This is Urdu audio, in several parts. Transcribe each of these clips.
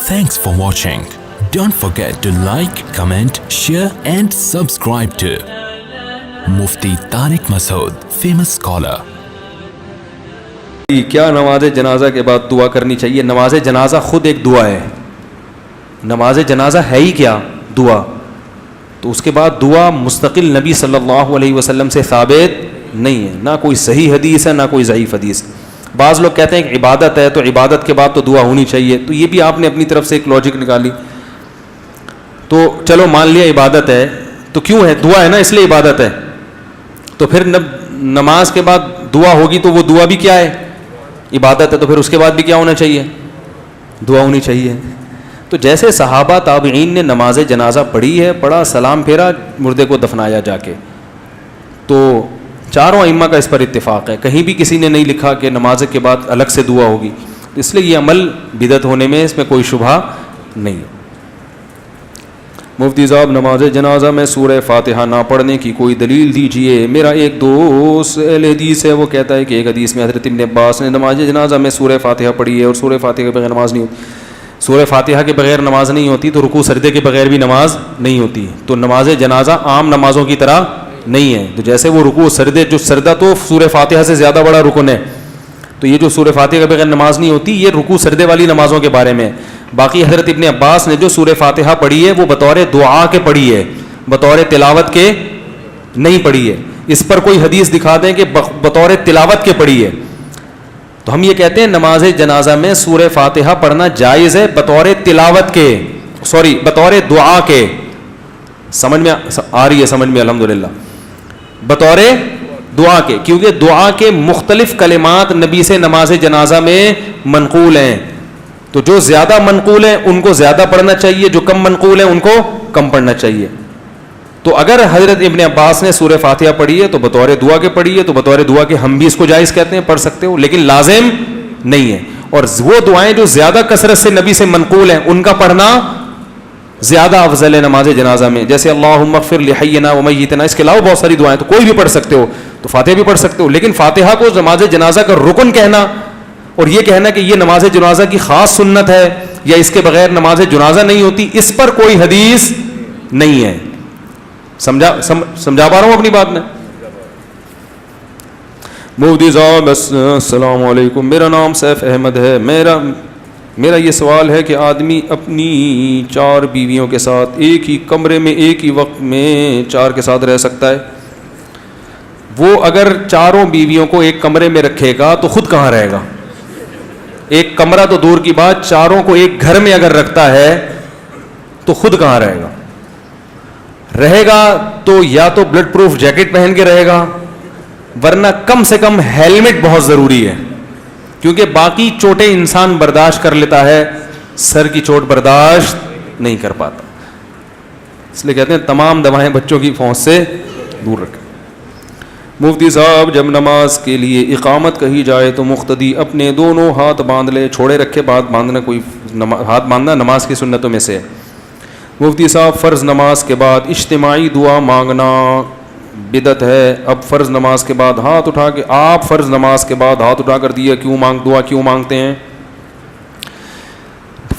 Thanks for watching. Don't forget to like, comment, share and subscribe to Mufti Tariq Masood, famous scholar. کیا نماز جنازہ کے بعد دعا کرنی چاہیے؟ نماز جنازہ خود ایک دعا ہے. نماز جنازہ ہے ہی کیا؟ دعا. تو اس کے بعد دعا مستقل نبی صلی اللہ علیہ وسلم سے ثابت نہیں ہے، نہ کوئی صحیح حدیث ہے نہ کوئی ضعیف حدیث. بعض لوگ کہتے ہیں کہ عبادت ہے تو عبادت کے بعد تو دعا ہونی چاہیے، تو یہ بھی آپ نے اپنی طرف سے ایک لاجک نکالی. تو چلو مان لیا عبادت ہے تو کیوں ہے؟ دعا ہے نا، اس لیے عبادت ہے. تو پھر نماز کے بعد دعا ہوگی تو وہ دعا بھی کیا ہے؟ عبادت ہے. تو پھر اس کے بعد بھی کیا ہونا چاہیے؟ دعا ہونی چاہیے. تو جیسے صحابہ تابعین نے نماز جنازہ پڑھی ہے، پڑھا، سلام پھیرا، مردے کو دفنایا جا کے، تو چاروں ائمہ کا اس پر اتفاق ہے. کہیں بھی کسی نے نہیں لکھا کہ نماز کے بعد الگ سے دعا ہوگی. اس لیے یہ عمل بدعت ہونے میں اس میں کوئی شبہ نہیں. مفتی صاحب، نماز جنازہ میں سورہ فاتحہ نہ پڑھنے کی کوئی دلیل دیجئے. میرا ایک دوست اہل حدیث ہے، وہ کہتا ہے کہ ایک حدیث میں حضرت ابن عباس نے نماز جنازہ میں سورہ فاتحہ پڑھی ہے اور سورہ فاتحہ کے بغیر نماز نہیں ہوتی. سورہ فاتحہ کے بغیر نماز نہیں ہوتی تو رکوع سجدے کے بغیر بھی نماز نہیں ہوتی. تو نماز جنازہ عام نمازوں کی طرح نہیں ہے. تو جیسے وہ رکوع سجدے، جو سجدہ تو سورہ فاتحہ سے زیادہ بڑا رکن ہے، تو یہ جو سورہ فاتحہ کے بغیر نماز نہیں ہوتی، یہ رکوع سجدے والی نمازوں کے بارے میں. باقی حضرت ابن عباس نے جو سورہ فاتحہ پڑھی ہے وہ بطور دعا کے پڑھی ہے، بطور تلاوت کے نہیں پڑھی ہے. اس پر کوئی حدیث دکھا دیں کہ بطور تلاوت کے پڑھی ہے، تو ہم یہ کہتے ہیں نماز جنازہ میں سورہ فاتحہ پڑھنا جائز ہے بطور تلاوت کے، بطور دعا کے. سمجھ میں آ رہی ہے؟ سمجھ میں الحمدللہ. بطور دعا کے، کیونکہ دعا کے مختلف کلمات نبی سے نماز جنازہ میں منقول ہیں. تو جو زیادہ منقول ہیں ان کو زیادہ پڑھنا چاہیے، جو کم منقول ہیں ان کو کم پڑھنا چاہیے. تو اگر حضرت ابن عباس نے سورہ فاتحہ پڑھی ہے تو بطور دعا کے پڑھی ہے، تو بطور دعا کے ہم بھی اس کو جائز کہتے ہیں، پڑھ سکتے ہو، لیکن لازم نہیں ہے. اور وہ دعائیں جو زیادہ کثرت سے نبی سے منقول ہیں ان کا پڑھنا زیادہ افضل ہے نماز جنازہ میں. جیسے اللہم اغفر لحینا ومیتنا، اس کے علاوہ بہت ساری دعائیں تو کوئی بھی پڑھ سکتے ہو، تو فاتحہ بھی پڑھ سکتے ہو. لیکن فاتحہ کو نماز جنازہ کا رکن کہنا اور یہ کہنا کہ یہ نماز جنازہ کی خاص سنت ہے یا اس کے بغیر نماز جنازہ نہیں ہوتی، اس پر کوئی حدیث نہیں ہے. سمجھا پا رہا ہوں اپنی بات میں؟ مفتی صاحب السلام علیکم، میرا نام سیف احمد ہے. میرا یہ سوال ہے کہ آدمی اپنی 4 بیویوں کے ساتھ ایک ہی کمرے میں ایک ہی وقت میں 4 کے ساتھ رہ سکتا ہے؟ وہ اگر 4 بیویوں کو ایک کمرے میں رکھے گا تو خود کہاں رہے گا؟ ایک کمرہ تو دور کی بات، 4 کو ایک گھر میں اگر رکھتا ہے تو خود کہاں رہے گا؟ رہے گا تو یا تو بلڈ پروف جیکٹ پہن کے رہے گا، ورنہ کم سے کم ہیلمٹ بہت ضروری ہے، کیونکہ باقی چوٹیں انسان برداشت کر لیتا ہے، سر کی چوٹ برداشت نہیں کر پاتا. اس لیے کہتے ہیں تمام دوائیں بچوں کی پہنچ سے دور رکھیں. مفتی صاحب، جب نماز کے لیے اقامت کہی جائے تو مقتدی اپنے دونوں ہاتھ باندھ لے، چھوڑے رکھے ہاتھ باندھنا، کوئی ہاتھ باندھنا نماز کی سنتوں میں سے ہے. مفتی صاحب، فرض نماز کے بعد اجتماعی دعا مانگنا بدعت ہے. اب فرض نماز کے بعد ہاتھ اٹھا کے آپ فرض نماز کے بعد ہاتھ اٹھا کر دیا دعا کیوں مانگتے ہیں؟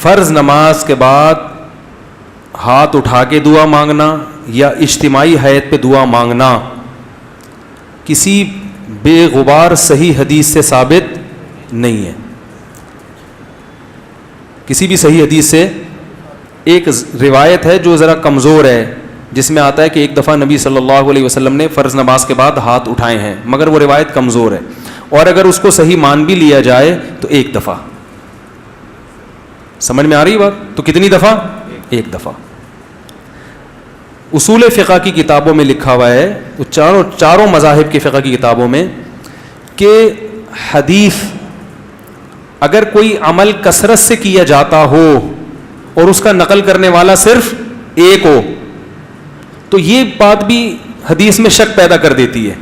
فرض نماز کے بعد ہاتھ اٹھا کے دعا مانگنا یا اجتماعی حیت پہ دعا مانگنا کسی بے غبار صحیح حدیث سے ثابت نہیں ہے. کسی بھی صحیح حدیث سے، ایک روایت ہے جو ذرا کمزور ہے جس میں آتا ہے کہ ایک دفعہ نبی صلی اللہ علیہ وسلم نے فرض نماز کے بعد ہاتھ اٹھائے ہیں، مگر وہ روایت کمزور ہے. اور اگر اس کو صحیح مان بھی لیا جائے تو ایک دفعہ. سمجھ میں آ رہی بات؟ تو کتنی دفعہ؟ ایک دفعہ. اصول فقہ کی کتابوں میں لکھا ہوا ہے، چاروں مذاہب کی فقہ کی کتابوں میں، کہ حدیث اگر کوئی عمل کثرت سے کیا جاتا ہو اور اس کا نقل کرنے والا صرف ایک ہو تو یہ بات بھی حدیث میں شک پیدا کر دیتی ہے.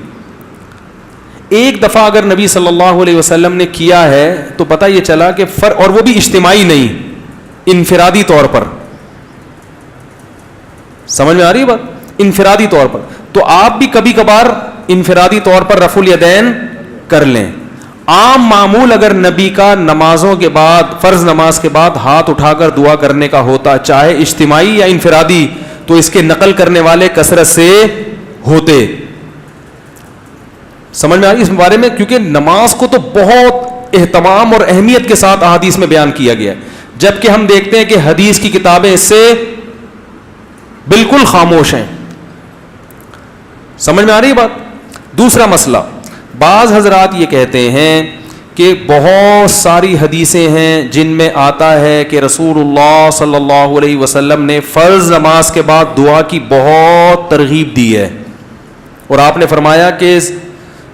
ایک دفعہ اگر نبی صلی اللہ علیہ وسلم نے کیا ہے تو پتہ یہ چلا کہ اور وہ بھی اجتماعی نہیں، انفرادی طور پر. سمجھ میں آ رہی ہے بات؟ انفرادی طور پر. تو آپ بھی کبھی کبھار انفرادی طور پر رفع الیدین کر لیں. عام معمول اگر نبی کا نمازوں کے بعد، فرض نماز کے بعد ہاتھ اٹھا کر دعا کرنے کا ہوتا، چاہے اجتماعی یا انفرادی، تو اس کے نقل کرنے والے کثرت سے ہوتے. سمجھ میں آ رہی اس بارے میں؟ کیونکہ نماز کو تو بہت اہتمام اور اہمیت کے ساتھ احادیث میں بیان کیا گیا ہے، جبکہ ہم دیکھتے ہیں کہ حدیث کی کتابیں اس سے بالکل خاموش ہیں. سمجھ میں آ رہی بات؟ دوسرا مسئلہ، بعض حضرات یہ کہتے ہیں کہ بہت ساری حدیثیں ہیں جن میں آتا ہے کہ رسول اللہ صلی اللہ علیہ وسلم نے فرض نماز کے بعد دعا کی بہت ترغیب دی ہے، اور آپ نے فرمایا کہ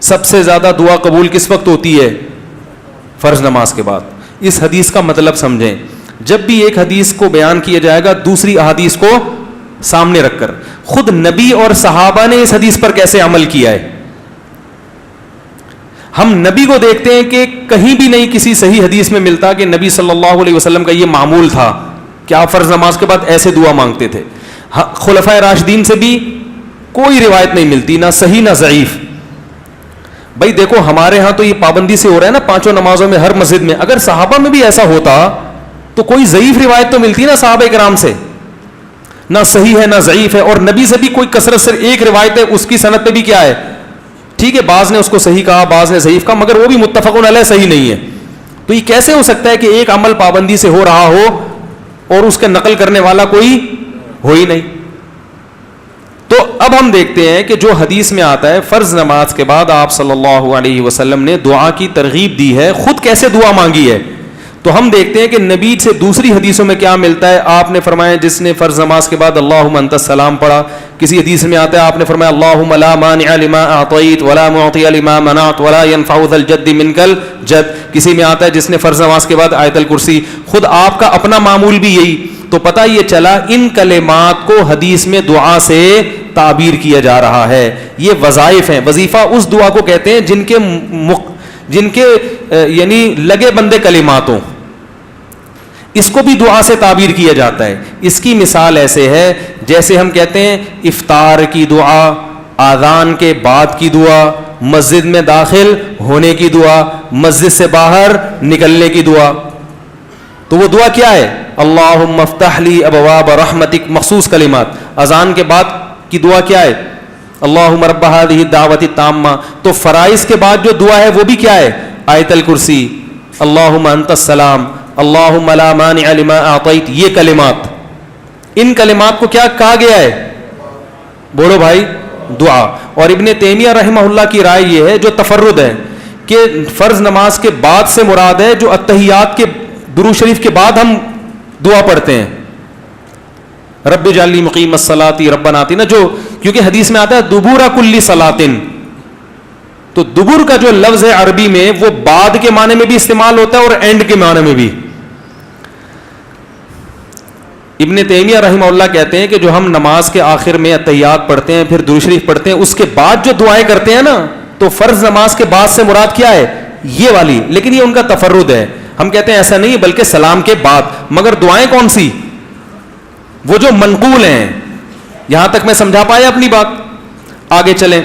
سب سے زیادہ دعا قبول کس وقت ہوتی ہے؟ فرض نماز کے بعد. اس حدیث کا مطلب سمجھیں. جب بھی ایک حدیث کو بیان کیا جائے گا دوسری احادیث کو سامنے رکھ کر، خود نبی اور صحابہ نے اس حدیث پر کیسے عمل کیا ہے. ہم نبی کو دیکھتے ہیں کہ کہیں بھی نہیں کسی صحیح حدیث میں ملتا کہ نبی صلی اللہ علیہ وسلم کا یہ معمول تھا کہ آپ فرض نماز کے بعد ایسے دعا مانگتے تھے. خلفائے راشدین سے بھی کوئی روایت نہیں ملتی، نہ صحیح نہ ضعیف. بھائی دیکھو ہمارے ہاں تو یہ پابندی سے ہو رہا ہے نا پانچوں نمازوں میں ہر مسجد میں، اگر صحابہ میں بھی ایسا ہوتا تو کوئی ضعیف روایت تو ملتی نا صحابہ کرام سے، نہ صحیح ہے نہ ضعیف ہے. اور نبی سے بھی کوئی کثرت سے ایک روایت ہے، اس کی سند پہ بھی کیا ہے، ٹھیک ہے بعض نے اس کو صحیح کہا بعض نے ضعیف کہا، مگر وہ بھی متفق علیہ صحیح نہیں ہے. تو یہ کیسے ہو سکتا ہے کہ ایک عمل پابندی سے ہو رہا ہو اور اس کا نقل کرنے والا کوئی ہو ہی نہیں. تو اب ہم دیکھتے ہیں کہ جو حدیث میں آتا ہے فرض نماز کے بعد آپ صلی اللہ علیہ وسلم نے دعا کی ترغیب دی ہے، خود کیسے دعا مانگی ہے. تو ہم دیکھتے ہیں کہ نبی سے دوسری حدیثوں میں کیا ملتا ہے. آپ نے فرمایا جس نے فرض نماز کے بعد اللہم انت السلام پڑھا، کسی حدیث میں آتا ہے آپ نے فرمایا اللہم لا مانع لما اعطیت ولا معطی لما منعت ولا ينفع ذا الجد منک الجد. کسی میں آتا ہے جس نے فرض نماز کے بعد آیت الکرسی. خود آپ کا اپنا معمول بھی یہی. تو پتہ یہ چلا ان کلمات کو حدیث میں دعا سے تعبیر کیا جا رہا ہے. یہ وظائف ہیں. وظیفہ اس دعا کو کہتے ہیں جن کے یعنی لگے بندے کلمات ہوں، اس کو بھی دعا سے تعبیر کیا جاتا ہے. اس کی مثال ایسے ہے جیسے ہم کہتے ہیں افطار کی دعا، آذان کے بعد کی دعا، مسجد میں داخل ہونے کی دعا، مسجد سے باہر نکلنے کی دعا. تو وہ دعا کیا ہے؟ اللہم افتح لی ابواب رحمتک، مخصوص کلمات. اذان کے بعد کی دعا کیا ہے؟ اللہم رب ہذہ الدعوۃ التامہ. تو فرائض کے بعد جو دعا ہے وہ بھی کیا ہے؟ آیت الکرسی، اللہم انت السلام، اللہم لا مانع لما اعطیت. یہ کلمات، ان کلمات کو کیا کہا گیا ہے؟ بولو بھائی، دعا. اور ابن تیمیہ رحمہ اللہ کی رائے یہ ہے جو تفرد ہے کہ فرض نماز کے بعد سے مراد ہے جو اتحیات کے درود شریف کے بعد ہم دعا پڑھتے ہیں، رب اجعلنی مقیم الصلاۃ ربنا آتنا، جو کیونکہ حدیث میں آتا ہے دبور کل صلاۃ. تو دبر کا جو لفظ ہے عربی میں وہ بعد کے معنی میں بھی استعمال ہوتا ہے اور اینڈ کے معنی میں بھی. ابن تیمیہ رحمہ اللہ کہتے ہیں کہ جو ہم نماز کے آخر میں اتحیات پڑھتے ہیں پھر درود شریف پڑھتے ہیں، اس کے بعد جو دعائیں کرتے ہیں نا، تو فرض نماز کے بعد سے مراد کیا ہے؟ یہ والی. لیکن یہ ان کا تفرد ہے. ہم کہتے ہیں ایسا نہیں بلکہ سلام کے بعد. مگر دعائیں کون سی؟ وہ جو منقول ہیں. یہاں تک میں سمجھا پایا اپنی بات؟ آگے چلیں.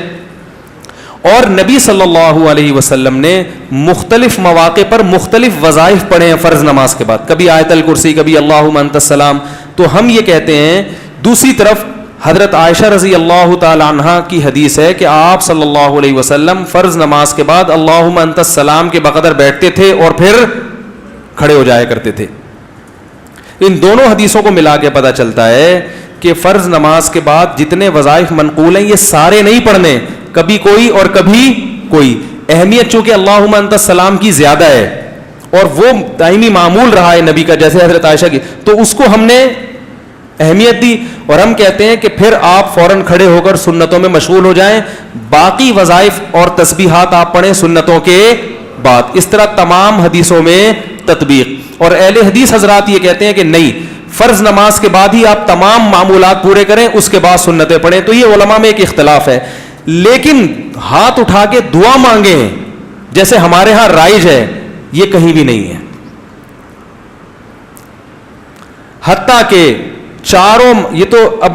اور نبی صلی اللہ علیہ وسلم نے مختلف مواقع پر مختلف وظائف پڑھے ہیں فرض نماز کے بعد، کبھی آیت الکرسی، کبھی اللہم انت السلام. تو ہم یہ کہتے ہیں دوسری طرف حضرت عائشہ رضی اللہ تعالی عنہا کی حدیث ہے کہ آپ صلی اللہ علیہ وسلم فرض نماز کے بعد اللہم انت السلام کے بقدر بیٹھتے تھے اور پھر کھڑے ہو جایا کرتے تھے. ان دونوں حدیثوں کو ملا کے پتہ چلتا ہے کہ فرض نماز کے بعد جتنے وظائف منقول ہیں یہ سارے نہیں پڑھنے، کبھی کوئی اور کبھی کوئی. اہمیت چونکہ اللہم انت السلام کی زیادہ ہے اور وہ دائمی معمول رہا ہے نبی کا، جیسے حضرت عائشہ کی، تو اس کو ہم نے اہمیت دی. اور ہم کہتے ہیں کہ پھر آپ فوراً کھڑے ہو کر سنتوں میں مشغول ہو جائیں، باقی وظائف اور تسبیحات آپ پڑھیں سنتوں کے بعد. اس طرح تمام حدیثوں میں تطبیق. اور اہل حدیث حضرات یہ کہتے ہیں کہ نہیں، فرض نماز کے بعد ہی آپ تمام معمولات پورے کریں، اس کے بعد سنتیں پڑھیں. تو یہ علماء میں ایک اختلاف ہے. لیکن ہاتھ اٹھا کے دعا مانگیں جیسے ہمارے ہاں رائج ہے، یہ کہیں بھی نہیں ہے. حتیٰ کہ چاروں، یہ تو اب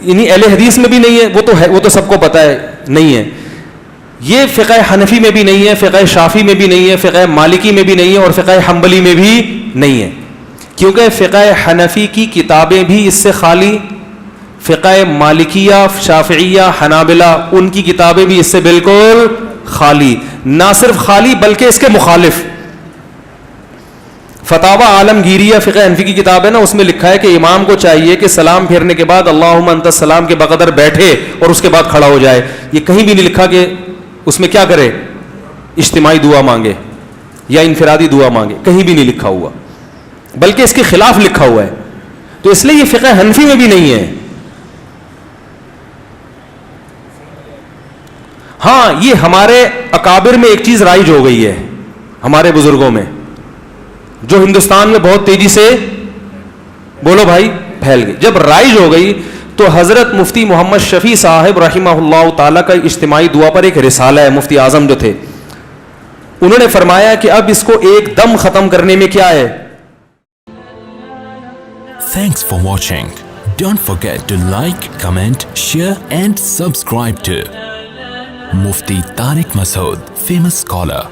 یعنی اہل حدیث میں بھی نہیں ہے، وہ تو سب کو پتہ ہے نہیں ہے. یہ فقہ حنفی میں بھی نہیں ہے, فقہ شافی میں بھی نہیں ہے, فقہ مالکی میں بھی نہیں ہے, اور فقہ حنبلی میں بھی نہیں ہے, کیونکہ فقہ حنفی کی کتابیں بھی اس سے خالی, فقہ مالکیہ, شافعیہ, حنابلہ ان کی کتابیں بھی اس سے بالکل خالی. نہ صرف خالی بلکہ اس کے مخالف. فتاوی عالمگیریہ فقہ حنفی کی کتاب ہے نا, اس میں لکھا ہے کہ امام کو چاہیے کہ سلام پھیرنے کے بعد اللہم انت السلام کے بقدر بیٹھے اور اس کے بعد کھڑا ہو جائے. یہ کہیں بھی نہیں لکھا کہ اس میں کیا کرے, اجتماعی دعا مانگے یا انفرادی دعا مانگے, کہیں بھی نہیں لکھا ہوا, بلکہ اس کے خلاف لکھا ہوا ہے. تو اس لیے یہ فقہ حنفی میں بھی نہیں ہے. ہاں یہ ہمارے اکابر میں ایک چیز رائج ہو گئی ہے, ہمارے بزرگوں میں, جو ہندوستان میں بہت تیزی سے, بولو بھائی, پھیل گئی. جب رائج ہو گئی تو حضرت مفتی محمد شفیع صاحب رحمہ اللہ تعالیٰ کا اجتماعی دعا پر ایک رسالہ ہے, مفتی اعظم جو تھے, انہوں نے فرمایا کہ اب اس کو ایک دم ختم کرنے میں کیا ہے. Thanks for watching. Don't forget to like, comment, share and subscribe to Mufti Tariq Masood, famous scholar.